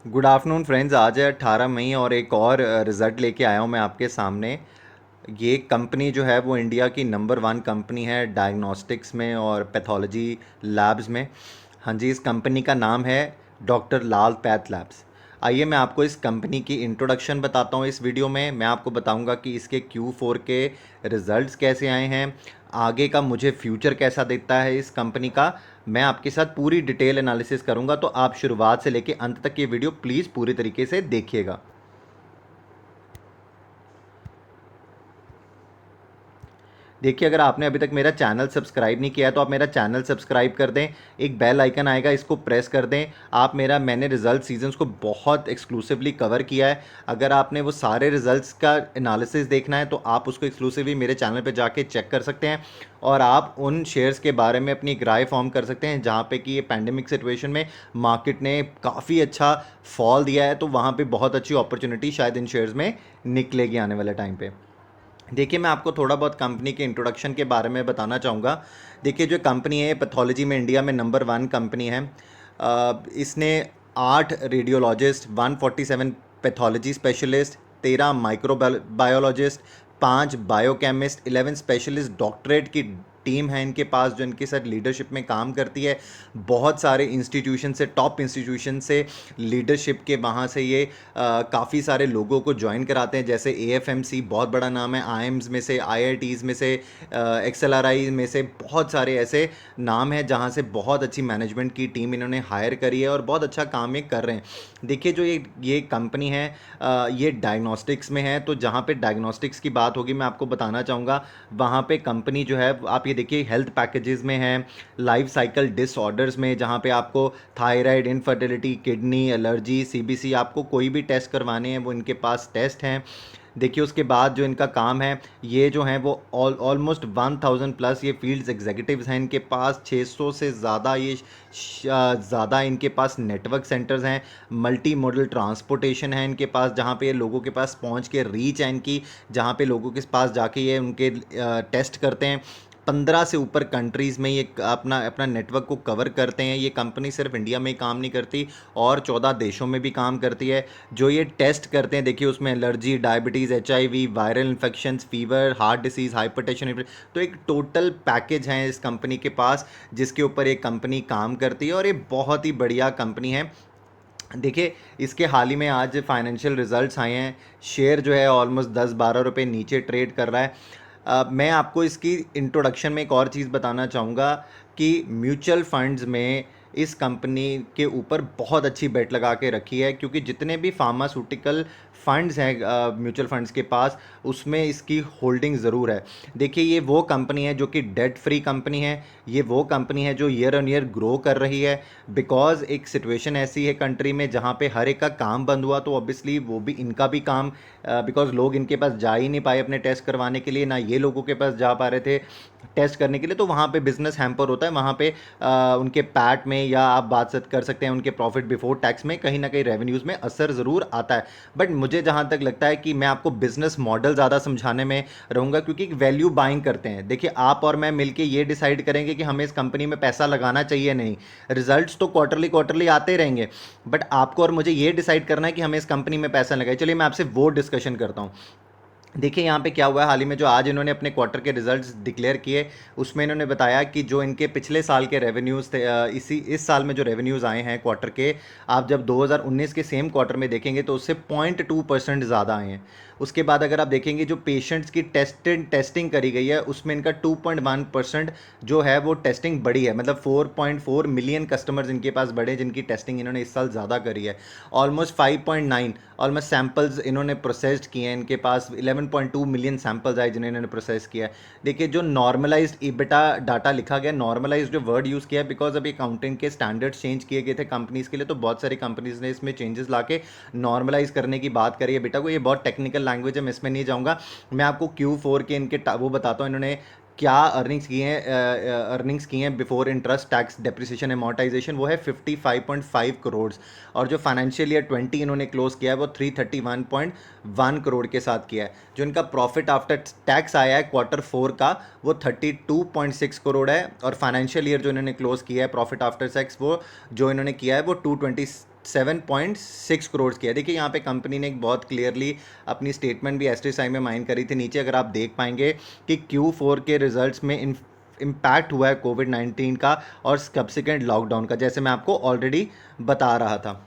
Good afternoon friends. आज है 18 मई और एक और रिज़ल्ट लेके आया हूँ मैं आपके सामने। ये कंपनी जो है वो इंडिया की नंबर 1 कंपनी है डायग्नोस्टिक्स में और पैथोलॉजी लैब्स में। हाँ जी, इस कंपनी का नाम है डॉक्टर लाल पैथ लैब्स। आइए मैं आपको इस कंपनी की इंट्रोडक्शन बताता हूँ। इस वीडियो में मैं आपको बताऊँगा कि इसके Q4 के रिज़ल्ट्स कैसे आए हैं, आगे का मुझे फ्यूचर कैसा दिखता है इस कंपनी का। मैं आपके साथ पूरी डिटेल एनालिसिस करूंगा, तो आप शुरुआत से लेके अंत तक ये वीडियो प्लीज़ पूरी तरीके से देखिएगा। देखिए, अगर आपने अभी तक मेरा चैनल सब्सक्राइब नहीं किया है तो आप मेरा चैनल सब्सक्राइब कर दें। एक बेल आइकन आएगा, इसको प्रेस कर दें। मैंने रिजल्ट सीजन्स को बहुत एक्सक्लूसिवली कवर किया है। अगर आपने वो सारे रिजल्ट्स का एनालिसिस देखना है तो आप उसको एक्सक्लूसिवली मेरे चैनल पे जाके चेक कर सकते हैं और आप उन शेयर्स के बारे में अपनी एक राय फॉर्म कर सकते हैं जहाँ पे कि ये पैंडेमिक सिचुएशन में मार्केट ने काफ़ी अच्छा फॉल दिया है, तो वहाँ पे बहुत अच्छी अपॉर्चुनिटी शायद इन शेयर्स में निकलेगी आने वाले टाइम पे। देखिए, मैं आपको थोड़ा बहुत कंपनी के इंट्रोडक्शन के बारे में बताना चाहूँगा। देखिए, जो कंपनी है पैथोलॉजी में इंडिया में नंबर 1 कंपनी है। इसने 8 radiologist, 147 pathology specialist, 13 biologist, 5 biochemist, 11 specialist doctorate की टीम है इनके पास, जो इनके साथ लीडरशिप में काम करती है। बहुत सारे इंस्टीट्यूशन से, टॉप इंस्टीट्यूशन से लीडरशिप के वहाँ से ये काफ़ी सारे लोगों को ज्वाइन कराते हैं, जैसे AFMC बहुत बड़ा नाम है, आईएम्स में से, IITs में से, XLRI में से बहुत सारे ऐसे नाम हैं जहाँ से बहुत अच्छी मैनेजमेंट की टीम इन्होंने हायर करी है और बहुत अच्छा काम ये कर रहे हैं। देखिए, जो ये कंपनी है, ये डायग्नोस्टिक्स में है, तो जहाँ पे डायग्नोस्टिक्स की बात होगी मैं आपको बताना चाहूँगा। वहाँ पे कंपनी जो है, आप ये देखिए, हेल्थ पैकेजेस में है, लाइफ साइकिल डिसऑर्डर्स में, जहाँ पे आपको thyroid, infertility, kidney, allergy, CBC, आपको कोई भी टेस्ट करवाने हैं वो इनके पास टेस्ट हैं। देखिए, उसके बाद जो इनका काम है, ये जो हैं वो ऑलमोस्ट 1000 प्लस ये फील्ड्स एग्जीक्यूटिव्स हैं इनके पास, 600 से ज़्यादा ज़्यादा इनके पास नेटवर्क सेंटर्स हैं, मल्टी मॉडल ट्रांसपोर्टेशन है इनके पास, जहाँ पे ये लोगों के पास पहुँच के रीच है इनकी, जहाँ पे लोगों के पास जाके ये उनके टेस्ट करते हैं। 15 से ऊपर कंट्रीज़ में ये अपना अपना नेटवर्क को कवर करते हैं। ये कंपनी सिर्फ इंडिया में ही काम नहीं करती और 14 देशों में भी काम करती है। जो ये टेस्ट करते हैं, देखिए, उसमें allergy, diabetes, HIV, viral infections, fever, heart disease, hypertension, तो एक टोटल पैकेज है इस कंपनी के पास जिसके ऊपर ये कंपनी काम करती है और ये बहुत ही बढ़िया कंपनी है। देखिए, इसके हाल ही में आज फाइनेंशियल रिजल्ट्स आए हैं। शेयर जो है ऑलमोस्ट 10-12 रुपये नीचे ट्रेड कर रहा है। मैं आपको इसकी इंट्रोडक्शन में एक और चीज़ बताना चाहूँगा कि म्यूचुअल फंड्स में इस कंपनी के ऊपर बहुत अच्छी बेट लगा के रखी है, क्योंकि जितने भी फार्मास्यूटिकल फंड्स हैं म्यूचुअल फंड्स के पास, उसमें इसकी होल्डिंग ज़रूर है। देखिए, ये वो कंपनी है जो कि डेट फ्री कंपनी है। ये वो कंपनी है जो ईयर ऑन ईयर ग्रो कर रही है, बिकॉज एक सिचुएशन ऐसी है कंट्री में जहाँ पे हर एक का काम बंद हुआ, तो ऑब्वियसली वो भी इनका भी काम, बिकॉज लोग इनके पास जा ही नहीं पाए अपने टेस्ट करवाने के लिए, ना ये लोगों के पास जा पा रहे थे टेस्ट करने के लिए, तो वहाँ पे बिजनेस हैम्पर होता है। वहाँ पे उनके पैट में, या आप बात कर सकते हैं उनके प्रॉफिट बिफोर टैक्स में, कहीं ना कहीं रेवेन्यूज़ में असर ज़रूर आता है। बट मुझे जहाँ तक लगता है कि मैं आपको बिजनेस मॉडल ज़्यादा समझाने में रहूँगा, क्योंकि वैल्यू बाइंग करते हैं। देखिए, आप और मैं मिलके ये डिसाइड करेंगे कि हमें इस कंपनी में पैसा लगाना चाहिए नहीं। रिजल्ट्स तो क्वार्टरली क्वार्टरली आते रहेंगे, बट आपको और मुझे ये डिसाइड करना है कि हमें इस कंपनी में पैसा लगाए। चलिए मैं आपसे वो डिस्कशन करता हूँ। देखिए, यहाँ पे क्या हुआ है, हाल ही में जो आज इन्होंने अपने क्वार्टर के रिजल्ट्स डिक्लेयर किए, उसमें इन्होंने बताया कि जो इनके पिछले साल के रेवेन्यूज़ थे, इस साल में जो रेवेन्यूज़ आए हैं क्वार्टर के, आप जब 2019 के सेम क्वार्टर में देखेंगे तो उससे 0.2% ज़्यादा आए हैं। उसके बाद अगर आप देखेंगे जो पेशेंट्स की टेस्टिंग करी गई है, उसमें इनका 2.1% जो है वो टेस्टिंग बढ़ी है, मतलब 4.4 मिलियन कस्टमर्स इनके पास बढ़े जिनकी टेस्टिंग इन्होंने इस साल ज़्यादा करी है। ऑलमोस्ट 5.9 ऑलमोस्ट सैम्पल्स इन्होंने प्रोसेस्ड किए हैं, इनके पास 11.2 मिलियन सैम्पल्स आए जिन्हें इन्होंने प्रोसेस किया है। देखिए, जो नॉर्मलाइज्ड ईबिटा डाटा लिखा गया, नॉर्मलाइज्ड जो वर्ड यूज़ किया है, बिकॉज अभी अकाउंटिंग के स्टैंडर्ड्स चेंज किए गए थे कंपनीज के लिए, तो बहुत सारी कंपनीज ने इसमें चेंजेस ला के नॉर्मलाइज करने की बात करी है। बेटा को ये बहुत टेक्निकल लैंग्वेज है, मैं इसमें नहीं जाऊँगा। मैं आपको Q4 के इनके वो बताता हूँ इन्होंने क्या अर्निंग्स की हैं before interest, tax, depreciation, amortisation, वो है 55.5 करोड़। और जो फाइनेंशियल ईयर 20 इन्होंने क्लोज किया है वो 331.1 करोड़ के साथ किया है। जो इनका प्रॉफिट आफ्टर टैक्स आया है Q4 का, वो 32.6 करोड़ है। और फाइनेंशियल ईयर जो इन्होंने क्लोज किया है प्रॉफिट आफ्टर टैक्स, वो जो इन्होंने किया है वो 7.6 करोड़ किया। देखिए यहाँ पे कंपनी ने एक बहुत क्लियरली अपनी स्टेटमेंट भी एसटीएसआई में माइन करी थी। नीचे अगर आप देख पाएंगे कि Q4 के रिजल्ट्स में इम्पैक्ट हुआ है कोविड-19 का और सब्सिक्वेंट लॉकडाउन का, जैसे मैं आपको ऑलरेडी बता रहा था।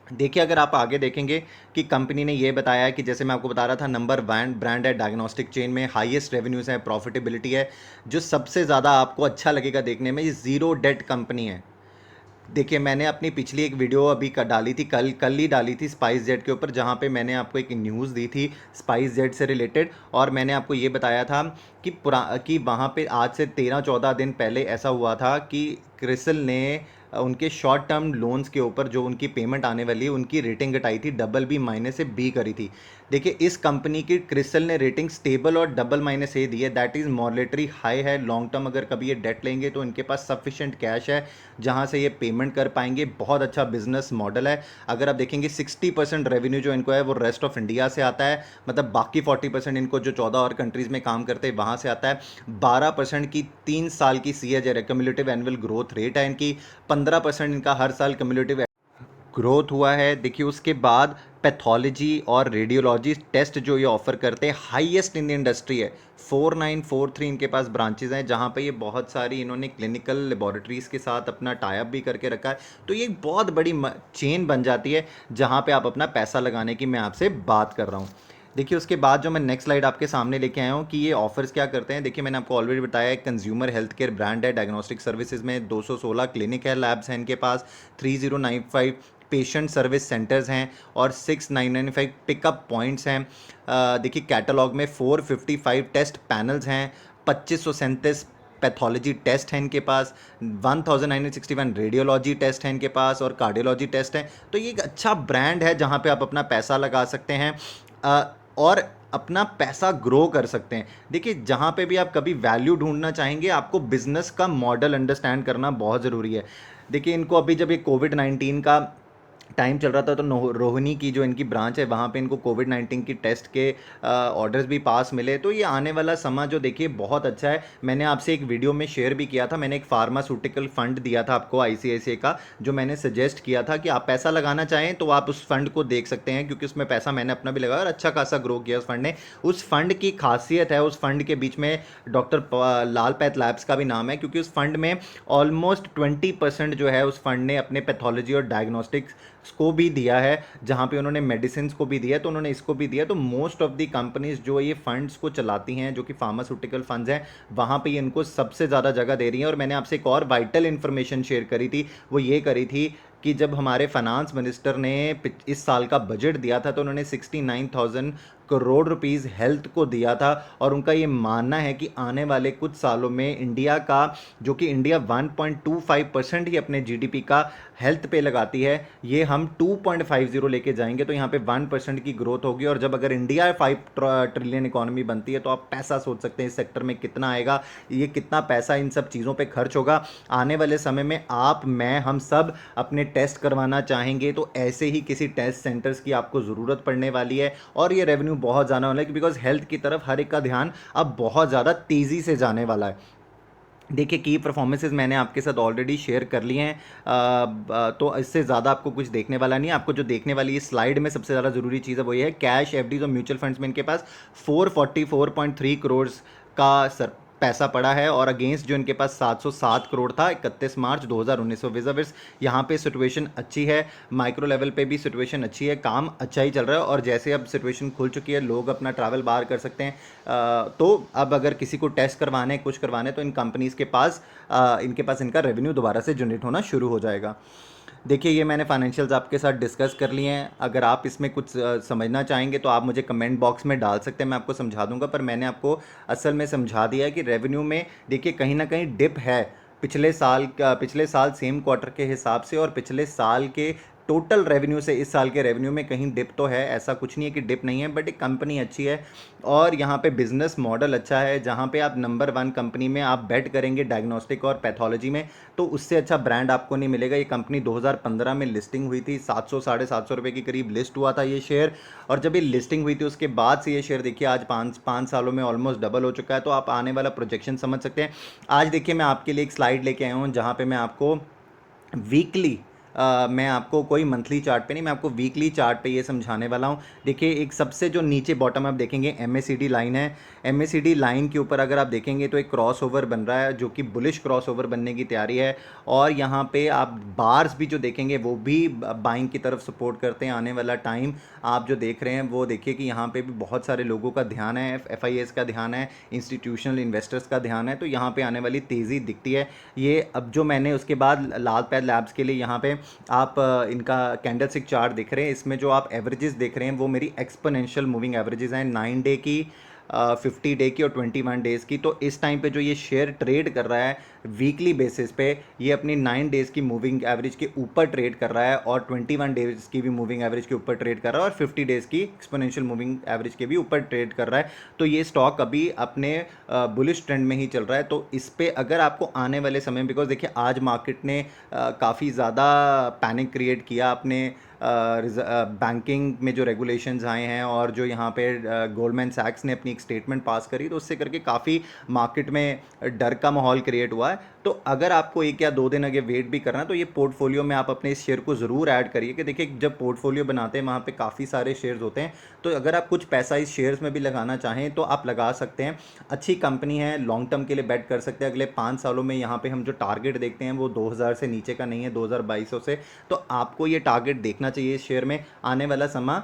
देखिए अगर आप आगे देखेंगे कि कंपनी ने ये बताया है कि जैसे मैं आपको बता रहा था, नंबर 1 ब्रांड है डायग्नोस्टिक चेन में, हाईएस्ट रेवेन्यूज़ है, प्रॉफिटेबिलिटी है। जो सबसे ज़्यादा आपको अच्छा लगेगा देखने में, ये ज़ीरो डेट कंपनी है। देखिए मैंने अपनी पिछली एक वीडियो अभी डाली थी, कल कल ही डाली थी स्पाइस जेट के ऊपर, जहाँ पे मैंने आपको एक न्यूज़ दी थी स्पाइस जेट से रिलेटेड, और मैंने आपको ये बताया था कि वहाँ पे आज से 13-14 दिन पहले ऐसा हुआ था कि क्रिसिल ने उनके शॉर्ट टर्म लोन्स के ऊपर जो उनकी पेमेंट आने वाली है उनकी रेटिंग घटाई थी, डबल बी माइनस से बी करी थी। देखिए इस कंपनी की क्रिसिल ने रेटिंग स्टेबल और डबल माइनस ए दी है, दैट इज़ मॉनेटरी हाई है। लॉन्ग टर्म अगर कभी ये डेट लेंगे तो इनके पास सफिशिएंट कैश है जहाँ से ये पेमेंट कर पाएंगे। बहुत अच्छा बिजनेस मॉडल है। अगर आप देखेंगे 60% रेवेन्यू जो इनको है वो रेस्ट ऑफ इंडिया से आता है, मतलब बाकी 40% इनको जो 14 और कंट्रीज़ में काम करते हैं वहाँ से आता है। 12% की 3 साल की CAGR है, कम्युलेटिव एनुअल ग्रोथ रेट है इनकी। 15% इनका हर साल कम्युलेटिव ग्रोथ हुआ है। देखिए उसके बाद पैथोलॉजी और रेडियोलॉजी टेस्ट जो ये ऑफर करते हैं, हाईएस्ट इन द इंडस्ट्री है। 4943 इनके पास ब्रांचेज हैं जहाँ पे ये बहुत सारी इन्होंने क्लिनिकल लेबोरेटरीज़ के साथ अपना टाई अप भी करके रखा है। तो ये एक बहुत बड़ी चेन बन जाती है जहाँ पे आप अपना पैसा लगाने की मैं आपसे बात कर रहा हूँ। देखिए उसके बाद जो मैं नेक्स्ट स्लाइड आपके सामने लेके आया हूँ कि ये ऑफर्स क्या करते हैं। देखिए मैंने आपको ऑलरेडी बताया है, कंज्यूमर हेल्थ केयर ब्रांड है, डायग्नोस्टिक सर्विसेज में 216 क्लिनिक है, लैब्स हैं इनके पास, 3095 पेशेंट सर्विस सेंटर्स हैं और 6995 पिकअप पॉइंट्स हैं। देखिए कैटलॉग में 455 टेस्ट पैनल्स हैं, 2537 पैथोलॉजी टेस्ट हैं इनके पास, 1961 रेडियोलॉजी टेस्ट हैं इनके पास और कार्डियोलॉजी टेस्ट हैं। तो ये एक अच्छा ब्रांड है जहाँ पे आप अपना पैसा लगा सकते हैं और अपना पैसा ग्रो कर सकते हैं। देखिए जहाँ पे भी आप कभी वैल्यू ढूंढना चाहेंगे, आपको बिजनेस का मॉडल अंडरस्टैंड करना बहुत ज़रूरी है। देखिए इनको अभी जब ये कोविड-19 का टाइम चल रहा था तो रोहिणी की जो इनकी ब्रांच है वहाँ पे इनको कोविड-19 की टेस्ट के ऑर्डर्स भी पास मिले। तो ये आने वाला समय जो देखिए बहुत अच्छा है। मैंने आपसे एक वीडियो में शेयर भी किया था, मैंने एक फार्मास्यूटिकल फंड दिया था आपको आईसीआईसीआई का, जो मैंने सजेस्ट किया था कि आप पैसा लगाना चाहें तो आप उस फंड को देख सकते हैं, क्योंकि उसमें पैसा मैंने अपना भी लगाया और अच्छा खासा ग्रो किया उस फंड ने। उस फंड की खासियत है, उस फंड के बीच में डॉक्टर लाल पैथ लैब्स का भी नाम है, क्योंकि उस फंड में ऑलमोस्ट 20% जो है उस फंड ने अपने पैथोलॉजी और डायग्नोस्टिक्स को भी दिया है, जहाँ पे उन्होंने मेडिसिन को भी दिया है तो उन्होंने इसको भी दिया। तो मोस्ट ऑफ दी कंपनीज जो ये फंड्स को चलाती हैं, जो कि फार्मास्यूटिकल फंड्स हैं, वहाँ पे इनको सबसे ज़्यादा जगह दे रही हैं। और मैंने आपसे एक और वाइटल इन्फॉर्मेशन शेयर करी थी, वो ये करी थी कि जब हमारे फाइनेंस मिनिस्टर ने इस साल का बजट दिया था तो उन्होंने 69,000 करोड़ रुपीस हेल्थ को दिया था। और उनका ये मानना है कि आने वाले कुछ सालों में इंडिया का, जो कि इंडिया 1.25% ही अपने जीडीपी का हेल्थ पे लगाती है, ये हम 2.50 लेके जाएंगे। तो यहाँ पे 1% की ग्रोथ होगी। और जब अगर इंडिया 5 ट्रिलियन इकोनॉमी बनती है तो आप पैसा सोच सकते हैं इस सेक्टर में कितना आएगा, ये कितना पैसा इन सब चीज़ों पे खर्च होगा। आने वाले समय में आप, मैं, हम सब अपने टेस्ट करवाना चाहेंगे तो ऐसे ही किसी टेस्ट सेंटर्स की आपको ज़रूरत पड़ने वाली है। और ये रेवेन्यू बहुत जाने वाला है, बिकॉज हेल्थ की तरफ हर एक का ध्यान अब बहुत ज़्यादा तेज़ी से जाने वाला है। देखिए की परफॉर्मेंसेज मैंने आपके साथ ऑलरेडी शेयर कर लिए हैं, तो इससे ज़्यादा आपको कुछ देखने वाला नहीं है। आपको जो देखने वाली इस स्लाइड में सबसे ज़्यादा ज़रूरी चीज़ है वो ये है, कैश, एफडीज और म्यूचुअल फंड्स में इनके पास 444.3 करोड़ का पैसा पड़ा है, और अगेंस्ट जो इनके पास 707 करोड़ था 31 मार्च 2019। विज़ाविस यहाँ पे सिचुएशन अच्छी है, माइक्रो लेवल पे भी सिचुएशन अच्छी है, काम अच्छा ही चल रहा है। और जैसे अब सिचुएशन खुल चुकी है, लोग अपना ट्रैवल बाहर कर सकते हैं, तो अब अगर किसी को टेस्ट करवाने, कुछ करवाने, तो इन कंपनीज़ के पास इनका रेवेन्यू दोबारा से जनरेट होना शुरू हो जाएगा। देखिए ये मैंने फाइनेंशियल्स आपके साथ डिस्कस कर लिए हैं। अगर आप इसमें कुछ समझना चाहेंगे तो आप मुझे कमेंट बॉक्स में डाल सकते हैं, मैं आपको समझा दूंगा। पर मैंने आपको असल में समझा दिया है कि रेवेन्यू में देखिए कहीं ना कहीं डिप है पिछले साल सेम क्वार्टर के हिसाब से, और पिछले साल के टोटल रेवेन्यू से इस साल के रेवेन्यू में कहीं डिप तो है, ऐसा कुछ नहीं है कि डिप नहीं है, बट एक कंपनी अच्छी है और यहाँ पे बिजनेस मॉडल अच्छा है, जहाँ पे आप नंबर 1 कंपनी में आप बेट करेंगे डायग्नोस्टिक और पैथोलॉजी में, तो उससे अच्छा ब्रांड आपको नहीं मिलेगा। ये कंपनी 2015 में लिस्टिंग हुई थी, 700 साढ़े 700 रुपये के करीब लिस्ट हुआ था ये शेयर, और जब ये लिस्टिंग हुई थी उसके बाद से ये शेयर देखिए आज पाँच सालों में ऑलमोस्ट डबल हो चुका है। तो आप आने वाला प्रोजेक्शन समझ सकते हैं। आज देखिए मैं आपके लिए एक स्लाइड लेके आया हूँ जहाँ पे मैं आपको वीकली मैं आपको कोई मंथली चार्ट पे नहीं, मैं आपको वीकली चार्ट पे ये समझाने वाला हूँ। देखिए एक सबसे जो नीचे बॉटम आप देखेंगे MACD लाइन है। MACD लाइन के ऊपर अगर आप देखेंगे तो एक क्रॉस ओवर बन रहा है जो कि बुलिश क्रॉस ओवर बनने की तैयारी है। और यहाँ पे आप बार्स भी जो देखेंगे वो भी बाइंग की तरफ सपोर्ट करते हैं। आने वाला टाइम आप जो देख रहे हैं वो देखिए कि यहाँ पे भी बहुत सारे लोगों का ध्यान है, FIAs का ध्यान है, इंस्टीट्यूशनल इन्वेस्टर्स का ध्यान है, तो यहाँ पे आने वाली तेज़ी दिखती है। ये अब जो मैंने उसके बाद लाल पैड लैब्स के लिए यहाँ पे आप इनका कैंडलस्टिक चार्ट दिख रहे हैं, इसमें जो आप एवरेजेस देख रहे हैं वो मेरी एक्सपोनेंशियल मूविंग एवरेजेस हैं 9 डे की, 50 डे की और 21 डेज़ की। तो इस टाइम पे जो ये शेयर ट्रेड कर रहा है वीकली बेसिस पे, ये अपनी 9 डेज़ की मूविंग एवरेज के ऊपर ट्रेड कर रहा है और 21 डेज़ की भी मूविंग एवरेज के ऊपर ट्रेड कर रहा है और 50 डेज़ की एक्सपोनेंशियल मूविंग एवरेज के भी ऊपर ट्रेड कर रहा है। तो ये स्टॉक अभी अपने बुलिश ट्रेंड में ही चल रहा है। तो इस पे अगर आपको आने वाले समय, बिकॉज देखिए आज मार्केट ने काफ़ी ज़्यादा पैनिक क्रिएट किया अपने बैंकिंग में जो रेगुलेशंस आए हैं और जो यहाँ पे गोल्डमैन सैक्स ने अपनी एक स्टेटमेंट पास करी, तो उससे करके काफ़ी मार्केट में डर का माहौल क्रिएट हुआ है। तो अगर आपको 1 या 2 दिन आगे वेट भी करना है तो ये पोर्टफोलियो में आप अपने इस शेयर को ज़रूर ऐड करिए कि देखिए जब पोर्टफोलियो बनाते हैं वहाँ पे काफ़ी सारे शेयर्स होते हैं। तो अगर आप कुछ पैसा इस शेयर्स में भी लगाना चाहें तो आप लगा सकते हैं। अच्छी कंपनी है, लॉन्ग टर्म के लिए बेट कर सकते हैं। अगले 5 सालों में यहाँ पे हम जो टारगेट देखते हैं वो 2000 से नीचे का नहीं है, 2200 से। तो आपको ये टारगेट देखना चाहिए इस शेयर में। आने वाला समय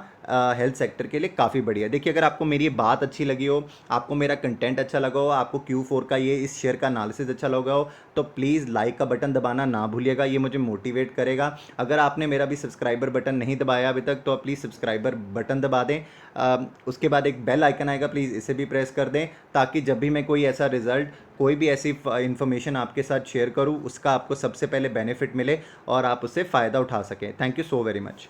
हेल्थ सेक्टर के लिए काफ़ी बढ़िया है। देखिए अगर आपको मेरी ये बात अच्छी लगी हो, आपको मेरा कंटेंट अच्छा लगा हो, आपको Q4 का ये इस शेयर का एनालिसिस अच्छा लगा हो, तो प्लीज़ लाइक का बटन दबाना ना भूलिएगा, ये मुझे मोटिवेट करेगा। अगर आपने मेरा भी सब्सक्राइबर बटन नहीं दबाया अभी तक तो आप प्लीज़ सब्सक्राइबर बटन दबा दें। उसके बाद एक बेल आइकन आएगा, प्लीज़ इसे भी प्रेस कर दें ताकि जब भी मैं कोई ऐसा रिजल्ट, कोई भी ऐसी इन्फॉर्मेशन आपके साथ शेयर करूं उसका आपको सबसे पहले बेनिफिट मिले और आप उससे फ़ायदा उठा सकें। Thank you so very much.